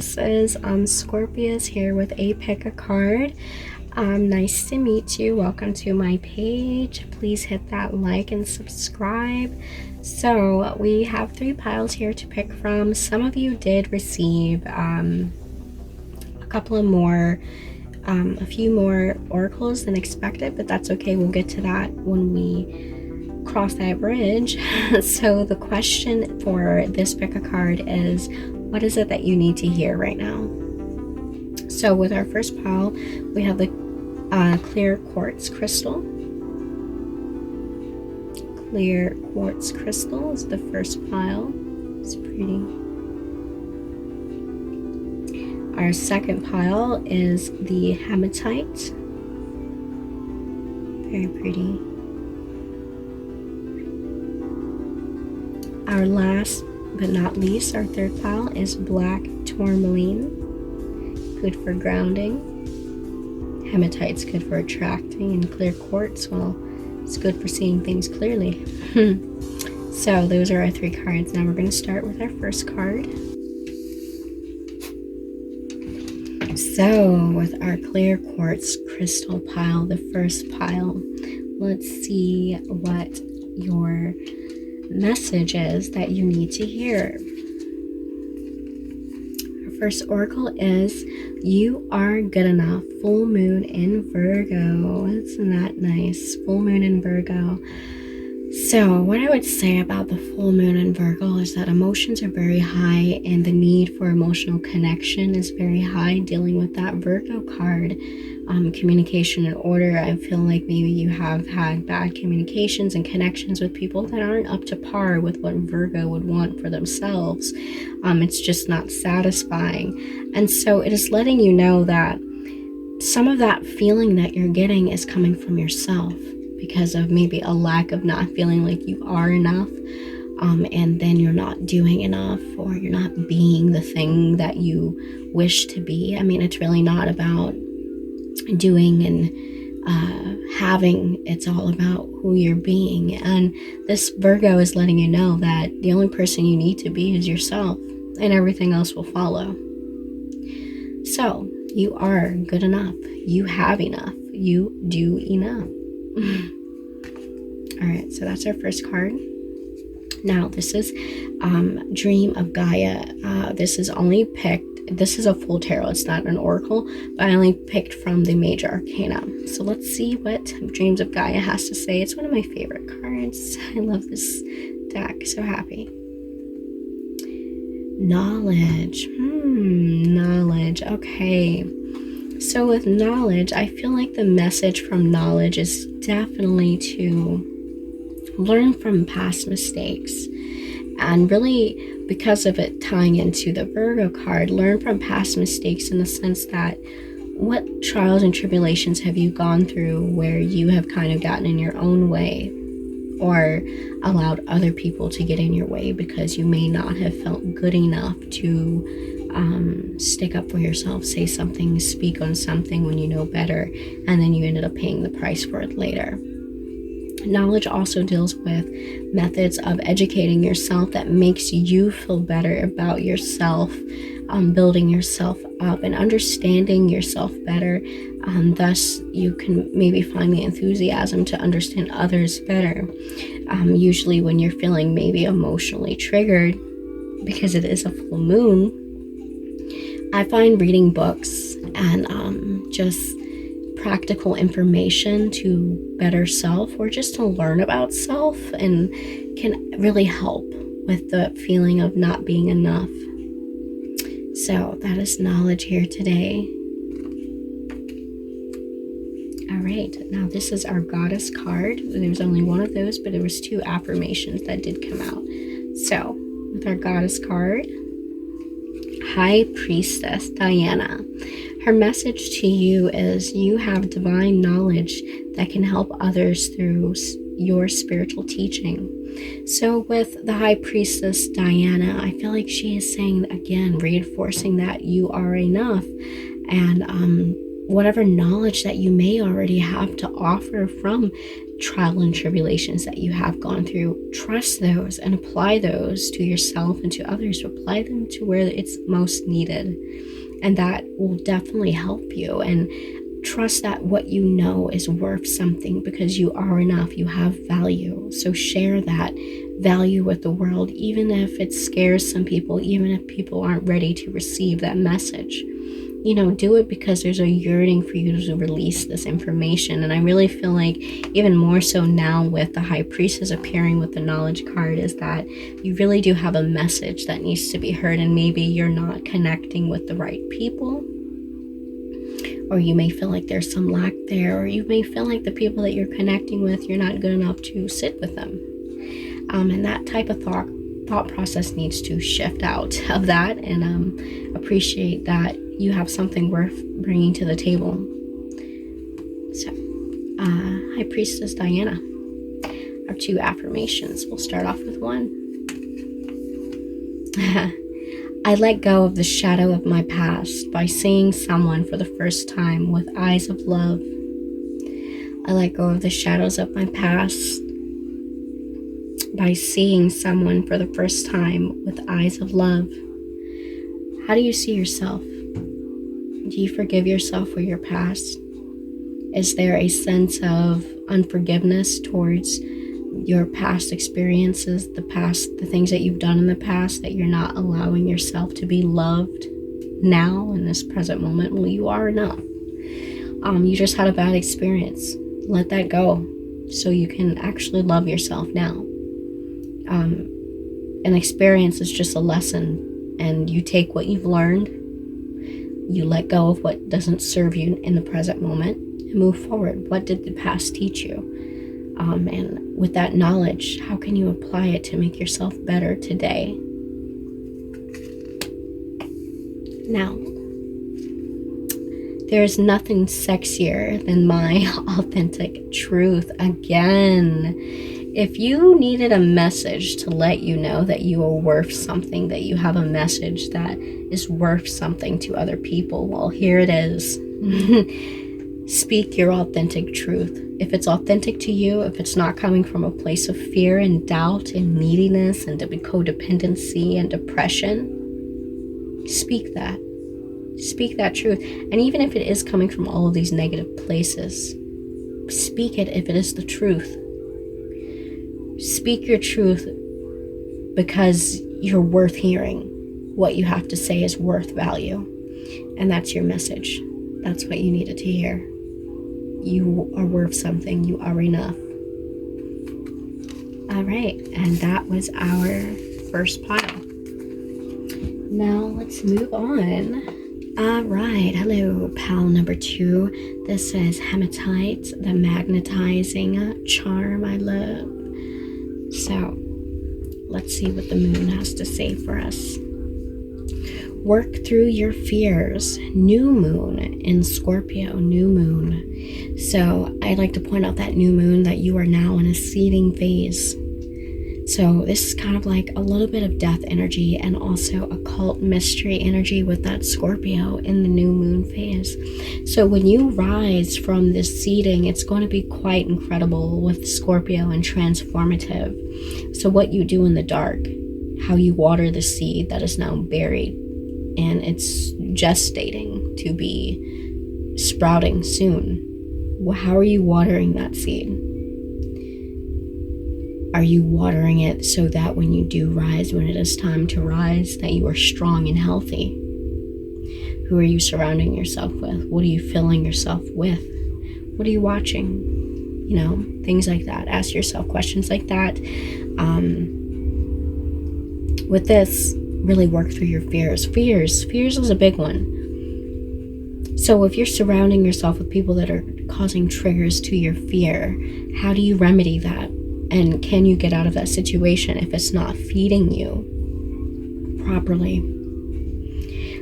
this is SCORPIOS here with a pick a card. Nice to meet you. Welcome to my page. Please hit that like and subscribe. So we have 3 piles here to pick from. Some of you did receive a few more oracles than expected, but that's okay. We'll get to that when we cross that bridge. So the question for this pick a card is, what is it that you need to hear right now? So with our first pile, we have the clear quartz crystal. Clear quartz crystal is the first pile. It's pretty. Our second pile is the hematite. Very pretty. Our last but not least, our third pile is black tourmaline, good for grounding. Hematite's good for attracting, and clear quartz, well, it's good for seeing things clearly. So those are our 3 cards. Now we're going to start with our first card. So with our clear quartz crystal pile, the first pile, let's see what your message is that you need to hear. Our first oracle is, you are good enough. Full moon in Virgo. Isn't that nice? Full moon in Virgo. So what I would say about the full moon in Virgo is that emotions are very high and the need for emotional connection is very high. Dealing with that Virgo card, communication and order, I feel like maybe you have had bad communications and connections with people that aren't up to par with what Virgo would want for themselves. It's just not satisfying. And so it is letting you know that some of that feeling that you're getting is coming from yourself, because of maybe a lack of not feeling like you are enough, and then you're not doing enough, or you're not being the thing that you wish to be. I mean, it's really not about doing and having. It's all about who you're being. And this Virgo is letting you know that the only person you need to be is yourself, and everything else will follow. So you are good enough. You have enough. You do enough. Alright, so that's our first card. Now this is Dream of Gaia. This is a full tarot. It's not an oracle, but I only picked from the major arcana. So let's see what Dreams of Gaia has to say. It's one of my favorite cards. I love this deck. So happy. Knowledge. Knowledge. Okay. So with knowledge, I feel like the message from knowledge is definitely to learn from past mistakes. And really, because of it tying into the Virgo card, learn from past mistakes in the sense that, what trials and tribulations have you gone through where you have kind of gotten in your own way, or allowed other people to get in your way because you may not have felt good enough to stick up for yourself, say something, speak on something when you know better, and then you ended up paying the price for it later. Knowledge also deals with methods of educating yourself that makes you feel better about yourself, building yourself up and understanding yourself better. Thus, you can maybe find the enthusiasm to understand others better. Usually when you're feeling maybe emotionally triggered, because it is a full moon, I find reading books and just practical information to better self, or just to learn about self, and can really help with the feeling of not being enough. So that is knowledge here today. Alright, now this is our goddess card. There's only one of those, but there was 2 affirmations that did come out. So with our goddess card, High Priestess Diana. Her message to you is, you have divine knowledge that can help others through your spiritual teaching. So with the High Priestess Diana, I feel like she is saying, again, reinforcing that you are enough, and whatever knowledge that you may already have to offer from trial and tribulations that you have gone through. Trust those and apply those to yourself and to others. Apply them to where it's most needed. And that will definitely help you. And trust that what you know is worth something, because you are enough. You have value. So share that value with the world, even if it scares some people, even if people aren't ready to receive that message. You know, do it because there's a yearning for you to release this information. And I really feel like even more so now with the High Priestess appearing with the Knowledge card, is that you really do have a message that needs to be heard, and maybe you're not connecting with the right people, or you may feel like there's some lack there, or you may feel like the people that you're connecting with, you're not good enough to sit with them. And that type of thought process needs to shift out of that, and appreciate that you have something worth bringing to the table. So, High Priestess Diana, our 2 affirmations. We'll start off with 1. I let go of the shadow of my past by seeing someone for the first time with eyes of love. I let go of the shadows of my past by seeing someone for the first time with eyes of love. How do you see yourself? Do you forgive yourself for your past? Is there a sense of unforgiveness towards your past experiences, the things that you've done in the past, that you're not allowing yourself to be loved now in this present moment? Well, you are enough. You just had a bad experience. Let that go so you can actually love yourself now. An experience is just a lesson, and you take what you've learned, you let go of what doesn't serve you in the present moment, and move forward. What did the past teach you? And with that knowledge, how can you apply it to make yourself better today? Now, there's nothing sexier than my authentic truth. Again, if you needed a message to let you know that you are worth something, that you have a message that is worth something to other people, well, here it is. Speak your authentic truth. If it's authentic to you, if it's not coming from a place of fear and doubt and neediness and codependency and depression, speak that. Speak that truth. And even if it is coming from all of these negative places, speak it if it is the truth. Speak your truth, because you're worth hearing. What you have to say is worth value. And that's your message. That's what you needed to hear. You are worth something. You are enough. All right. And that was our first pile. Now let's move on. All right. Hello, pile number 2. This is Hematite, the magnetizing charm I love. So let's see what the moon has to say for us. Work through your fears. New moon in Scorpio, new moon. So I'd like to point out that new moon that you are now in a seeding phase. So this is kind of like a little bit of death energy and also occult mystery energy with that Scorpio in the new moon phase. So when you rise from this seeding, it's going to be quite incredible with Scorpio and transformative. So what you do in the dark, how you water the seed that is now buried and it's gestating to be sprouting soon. Well, how are you watering that seed? Are you watering it so that when you do rise, when it is time to rise, that you are strong and healthy? Who are you surrounding yourself with? What are you filling yourself with? What are you watching? You know, things like that. Ask yourself questions like that. With this, really work through your fears. Fears is a big one. So if you're surrounding yourself with people that are causing triggers to your fear, how do you remedy that? And can you get out of that situation if it's not feeding you properly?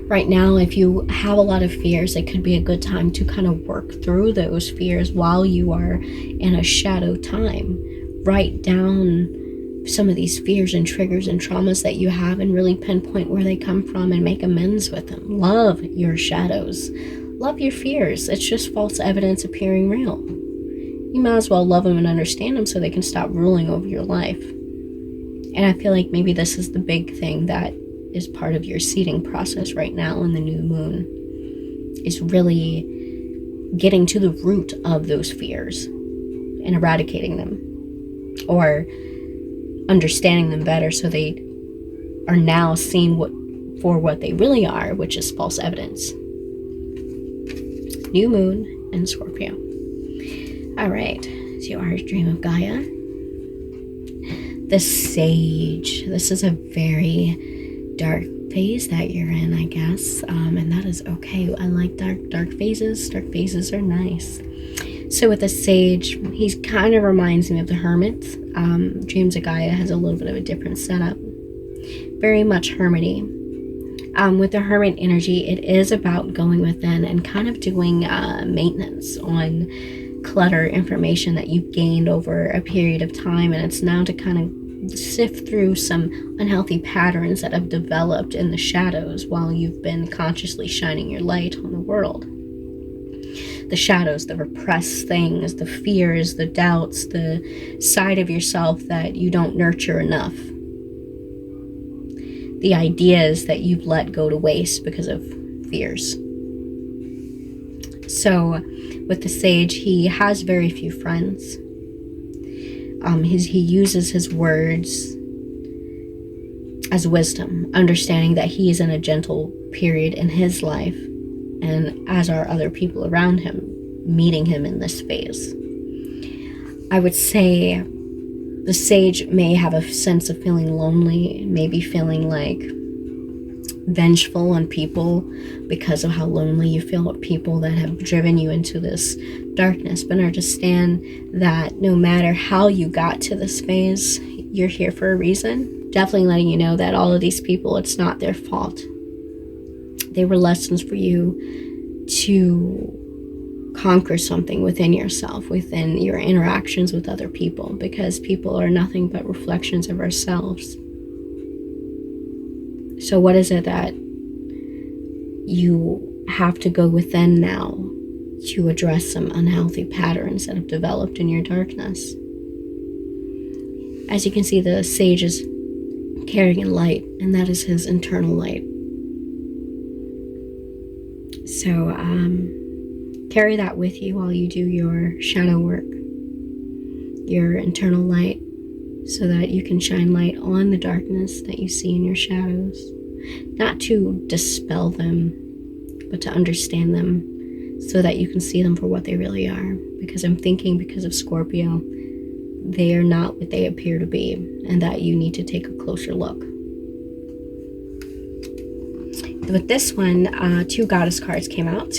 Right now, if you have a lot of fears, it could be a good time to kind of work through those fears while you are in a shadow time. Write down some of these fears and triggers and traumas that you have and really pinpoint where they come from and make amends with them. Love your shadows. Love your fears. It's just false evidence appearing real. you might as well love them and understand them so they can stop ruling over your life. And I feel like maybe this is the big thing that is part of your seeding process right now in the new moon, is really getting to the root of those fears and eradicating them, or understanding them better so they are now seen for what they really are, which is false evidence. New moon in Scorpio. All right, so our dream of Gaia. The Sage. This is a very dark phase that you're in, I guess, and that is okay. I like dark phases. Dark phases are nice. So with the Sage, he kind of reminds me of the Hermit. Dreams of Gaia has a little bit of a different setup. Very much hermity. With the Hermit energy, it is about going within and kind of doing maintenance on clutter information that you've gained over a period of time, and it's now to kind of sift through some unhealthy patterns that have developed in the shadows while you've been consciously shining your light on the world. The shadows, the repressed things, the fears, the doubts, the side of yourself that you don't nurture enough. The ideas that you've let go to waste because of fears. So with the Sage, he has very few friends. He uses his words as wisdom, understanding that he is in a gentle period in his life, and as are other people around him, meeting him in this phase. I would say the Sage may have a sense of feeling lonely, maybe feeling like vengeful on people because of how lonely you feel with people that have driven you into this darkness. But understand that no matter how you got to this phase, you're here for a reason. Definitely letting you know that all of these people, it's not their fault. They were lessons for you to conquer something within yourself, within your interactions with other people, because people are nothing but reflections of ourselves. So what is it that you have to go within now to address some unhealthy patterns that have developed in your darkness? As you can see, the Sage is carrying a light, and that is his internal light. So carry that with you while you do your shadow work, your internal light, so that you can shine light on the darkness that you see in your shadows. Not to dispel them, but to understand them so that you can see them for what they really are. Because I'm thinking, because of Scorpio, they are not what they appear to be, and that you need to take a closer look. With this one, 2 goddess cards came out.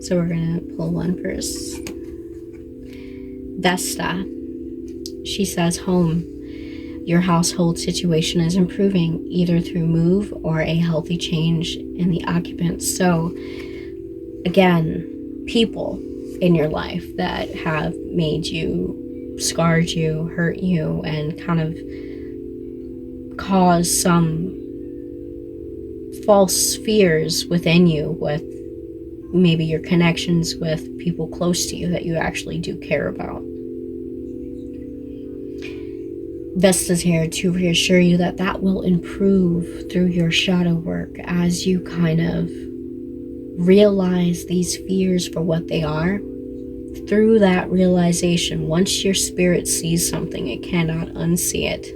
So we're going to pull one first. Vesta. She says, home. Your household situation is improving, either through move or a healthy change in the occupants. So, again, people in your life that have made you, scarred you, hurt you, and kind of caused some false fears within you with maybe your connections with people close to you that you actually do care about. Vesta's here to reassure you that that will improve through your shadow work as you kind of realize these fears for what they are. Through that realization, once your spirit sees something, it cannot unsee it.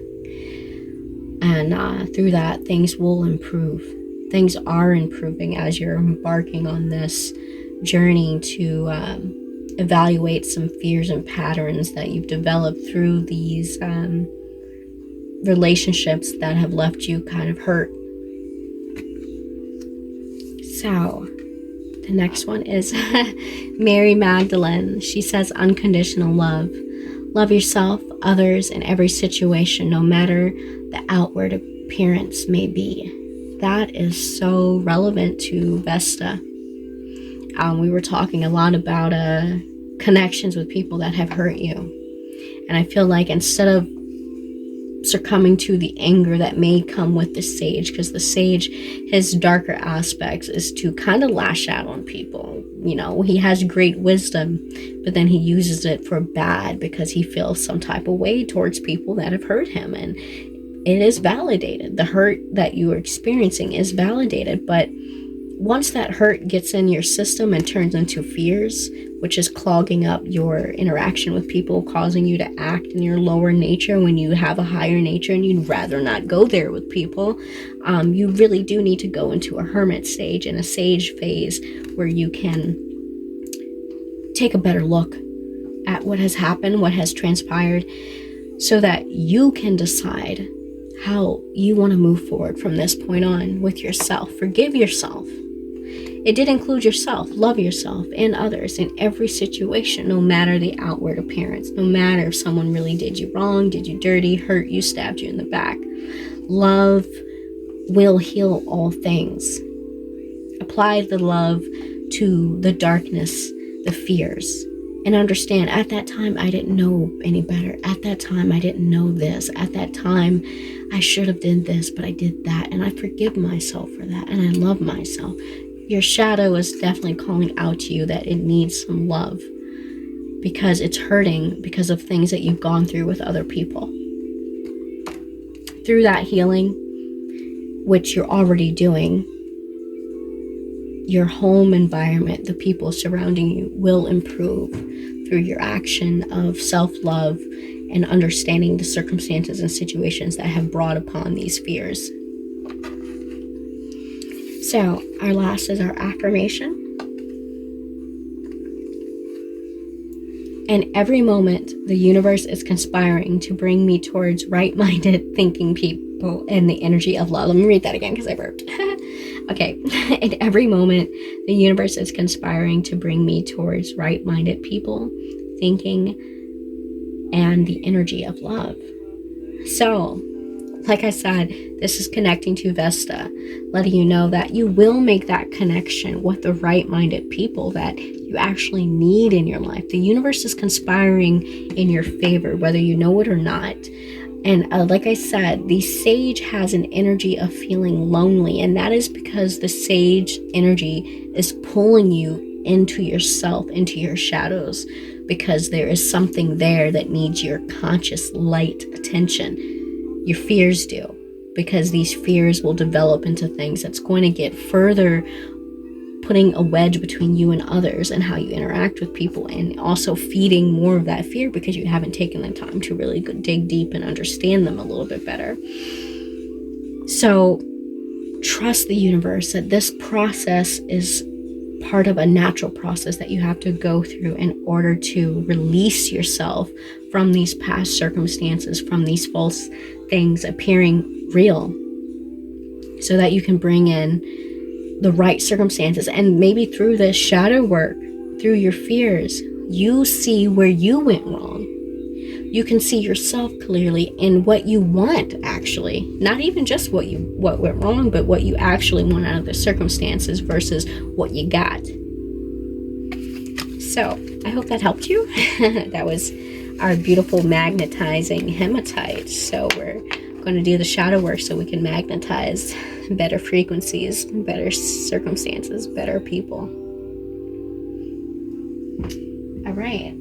And through that, things will improve. Things are improving as you're embarking on this journey to evaluate some fears and patterns that you've developed through these relationships that have left you kind of hurt. So the next one is Mary Magdalene. She says, unconditional love. Love yourself, others, and every situation, no matter the outward appearance may be. That is so relevant to Vesta. We were talking a lot about connections with people that have hurt you. And I feel like instead of succumbing to the anger that may come with the sage, because the sage, his darker aspects is to kind of lash out on people. You know, he has great wisdom, but then he uses it for bad because he feels some type of way towards people that have hurt him, and it is validated. The hurt that you are experiencing is validated, but once that hurt gets in your system and turns into fears, which is clogging up your interaction with people, causing you to act in your lower nature when you have a higher nature and you'd rather not go there with people, you really do need to go into a hermit stage and a sage phase where you can take a better look at what has happened, what has transpired, so that you can decide how you want to move forward from this point on with yourself. Forgive yourself. It did include yourself. Love yourself and others in every situation, no matter the outward appearance, no matter if someone really did you wrong, did you dirty, hurt you, stabbed you in the back. Love will heal all things. Apply the love to the darkness, the fears, and understand, at that time I didn't know any better. At that time I didn't know this. At that time I should have done this, but I did that, and I forgive myself for that, and I love myself. Your shadow is definitely calling out to you that it needs some love, because it's hurting because of things that you've gone through with other people. Through that healing, which you're already doing, your home environment, the people surrounding you, will improve through your action of self-love and understanding the circumstances and situations that have brought upon these fears. So, our last is our affirmation. And every moment, the universe is conspiring to bring me towards right-minded thinking people and the energy of love. Let me read that again because I burped. Okay. In every moment, the universe is conspiring to bring me towards right-minded people, thinking, and the energy of love. So, like I said, this is connecting to Vesta, letting you know that you will make that connection with the right-minded people that you actually need in your life. The universe is conspiring in your favor, whether you know it or not. And like I said, the sage has an energy of feeling lonely, and that is because the sage energy is pulling you into yourself, into your shadows, because there is something there that needs your conscious light attention. Your fears do, because these fears will develop into things that's going to get further putting a wedge between you and others and how you interact with people, and also feeding more of that fear because you haven't taken the time to really dig deep and understand them a little bit better. So trust the universe that this process is part of a natural process that you have to go through in order to release yourself from these past circumstances, from these false things appearing real, so that you can bring in the right circumstances. And maybe through this shadow work, through your fears, you see where you went wrong. You can see yourself clearly in what you want, actually. Not even just what went wrong, but what you actually want out of the circumstances versus what you got. So, I hope that helped you. That was our beautiful magnetizing hematite. So we're going to do the shadow work so we can magnetize better frequencies, better circumstances, better people. All right.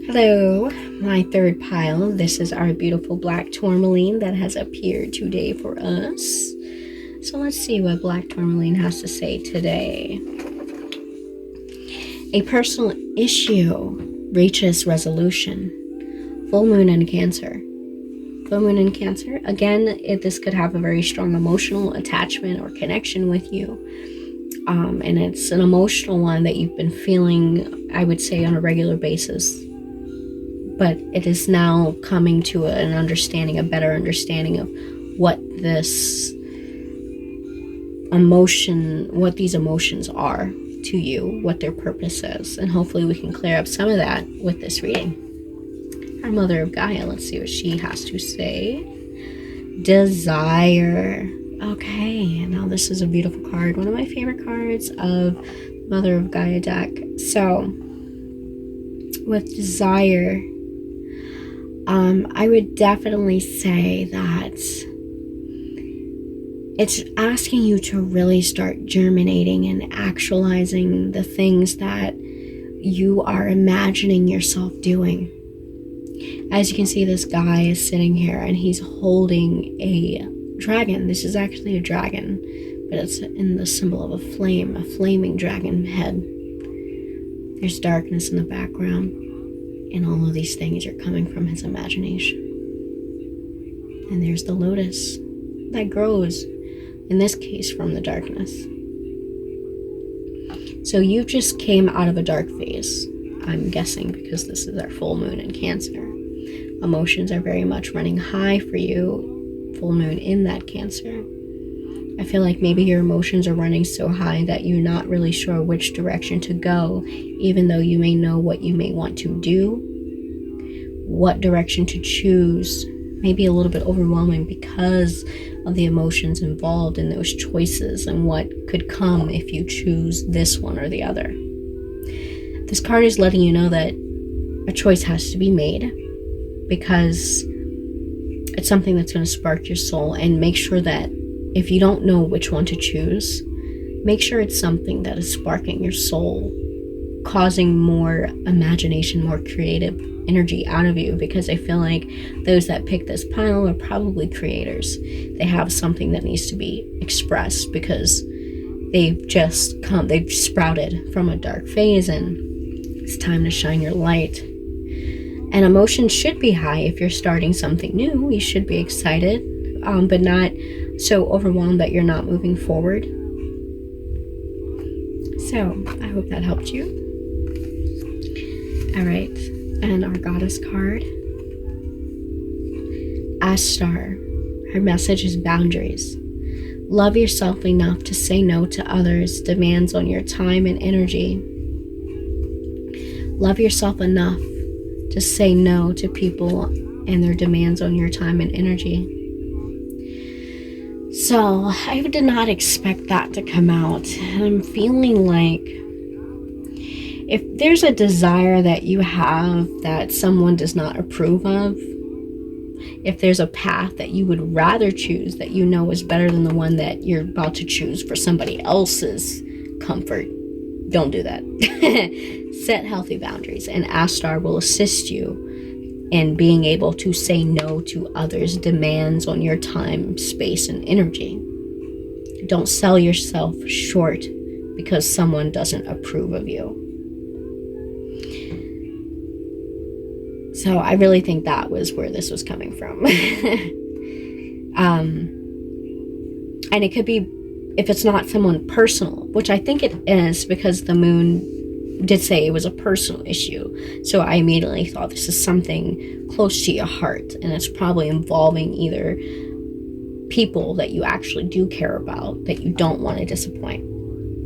Hello, my third pile. This is our beautiful black tourmaline that has appeared today for us. So let's see what black tourmaline has to say today. A personal issue reaches resolution. Full moon in Cancer. Full moon in Cancer. Again, this could have a very strong emotional attachment or connection with you. And it's an emotional one that you've been feeling, I would say, on a regular basis. But it is now coming to an understanding, a better understanding of what this emotion, what these emotions are to you, what their purpose is. And hopefully we can clear up some of that with this reading. Our Mother of Gaia, let's see what she has to say. Desire. Okay, now this is a beautiful card. One of my favorite cards of Mother of Gaia deck. So, with desire, I would definitely say that it's asking you to really start germinating and actualizing the things that you are imagining yourself doing. As you can see, this guy is sitting here and he's holding a dragon. This is actually a dragon, but it's in the symbol of a flame, a flaming dragon head. There's darkness in the background, and all of these things are coming from his imagination. And there's the lotus that grows, in this case, from the darkness. So you just came out of a dark phase, I'm guessing, because this is our full moon in Cancer. Emotions are very much running high for you, full moon in that Cancer. I feel like maybe your emotions are running so high that you're not really sure which direction to go, even though you may know what you may want to do. What direction to choose may be a little bit overwhelming because of the emotions involved in those choices and what could come if you choose this one or the other. This card is letting you know that a choice has to be made, because it's something that's going to spark your soul. And make sure that if you don't know which one to choose, make sure it's something that is sparking your soul, causing more imagination, more creative energy out of you, because I feel like those that pick this pile are probably creators. They have something that needs to be expressed because they've sprouted from a dark phase, and it's time to shine your light. And emotions should be high. If you're starting something new, you should be excited, but not so overwhelmed that you're not moving forward. So I hope that helped you. All right, and our goddess card, Star. Her message is boundaries. Love yourself enough to say no to others' demands on your time and energy. Love yourself enough to say no to people and their demands on your time and energy. So I did not expect that to come out. I'm feeling like if there's a desire that you have that someone does not approve of, if there's a path that you would rather choose that you know is better than the one that you're about to choose for somebody else's comfort, don't do that. Set healthy boundaries, and Star will assist you in being able to say no to others' demands on your time, space, and energy. Don't sell yourself short because someone doesn't approve of you. So I really think that was where this was coming from. And it could be, if it's not someone personal, which I think it is, because the moon did say it was a personal issue. So I immediately thought this is something close to your heart, and it's probably involving either people that you actually do care about that you don't want to disappoint.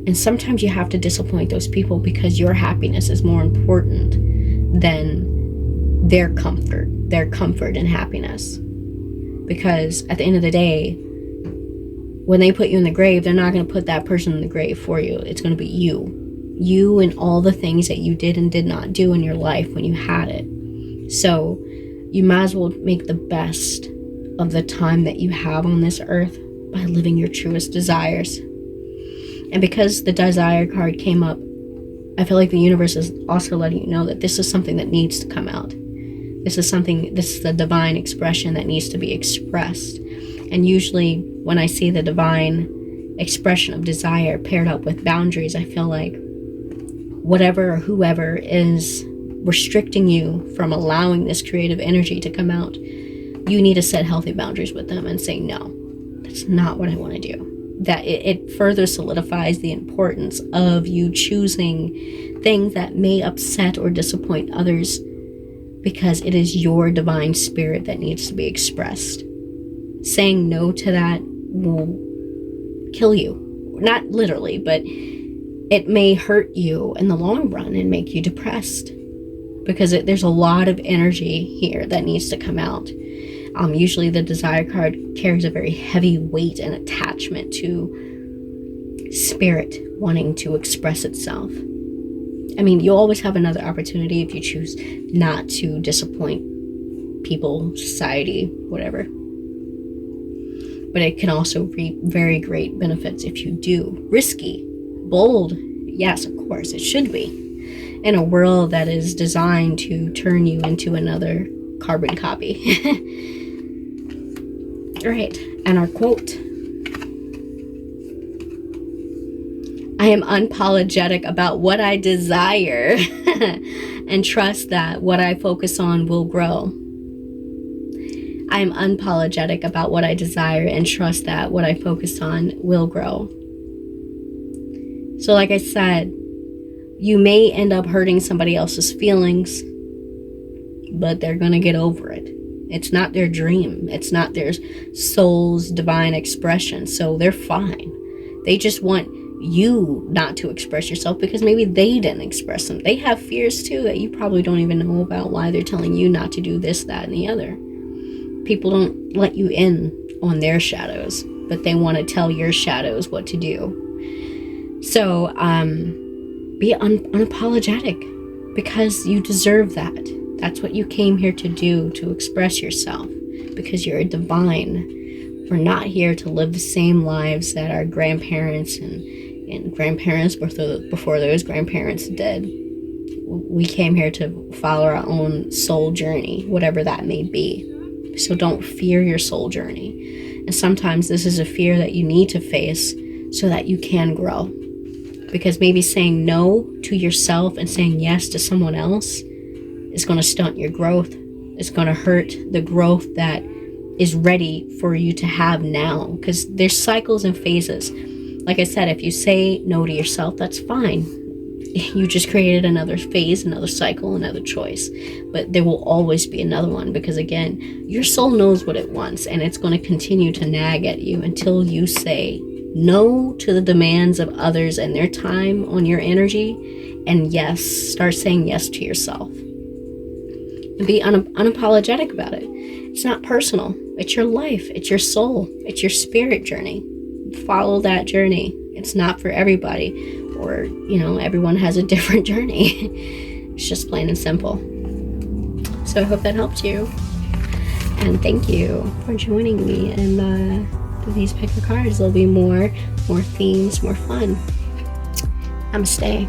And sometimes you have to disappoint those people because your happiness is more important than their comfort and happiness. Because at the end of the day, when they put you in the grave, they're not going to put that person in the grave for you. It's going to be you and all the things that you did and did not do in your life when you had it. So you might as well make the best of the time that you have on this earth by living your truest desires. And because the desire card came up, I feel like the universe is also letting you know that this is something that needs to come out. This is the divine expression that needs to be expressed. And usually when I see the divine expression of desire paired up with boundaries, I feel like whatever or whoever is restricting you from allowing this creative energy to come out, you need to set healthy boundaries with them and say, no, that's not what I want to do. That it further solidifies the importance of you choosing things that may upset or disappoint others, because it is your divine spirit that needs to be expressed. Saying no to that will kill you. Not literally, but it may hurt you in the long run and make you depressed, because there's a lot of energy here that needs to come out. Usually the desire card carries a very heavy weight and attachment to spirit wanting to express itself. I mean, you'll always have another opportunity if you choose not to disappoint people, society, whatever. But it can also reap very great benefits if you do. Risky, bold, yes, of course, it should be. In a world that is designed to turn you into another carbon copy. All right, and our quote. I am unapologetic about what I desire and trust that what I focus on will grow. I am unapologetic about what I desire and trust that what I focus on will grow. So like I said, you may end up hurting somebody else's feelings, but they're going to get over it. It's not their dream. It's not their soul's divine expression. So they're fine. They just want you not to express yourself because maybe they didn't express them. They have fears too that you probably don't even know about, why they're telling you not to do this, that, and the other. People don't let you in on their shadows, but they want to tell your shadows what to do. So be unapologetic because you deserve that. That's what you came here to do, to express yourself, because you're a divine. We're not here to live the same lives that our grandparents and grandparents before those grandparents did. We came here to follow our own soul journey, whatever that may be. So don't fear your soul journey. And sometimes this is a fear that you need to face so that you can grow. Because maybe saying no to yourself and saying yes to someone else is going to stunt your growth. It's going to hurt the growth that is ready for you to have now. Because there's cycles and phases. Like I said, if you say no to yourself, that's fine. You just created another phase, another cycle, another choice. But there will always be another one because, again, your soul knows what it wants and it's going to continue to nag at you until you say no to the demands of others and their time on your energy, and yes, start saying yes to yourself. And be unapologetic about it. It's not personal. It's your life. It's your soul. It's your spirit journey. Follow that journey. It's not for everybody. Or, everyone has a different journey. It's just plain and simple. So I hope that helped you. And thank you for joining me in these pick a cards. There'll be more themes, more fun. Namaste.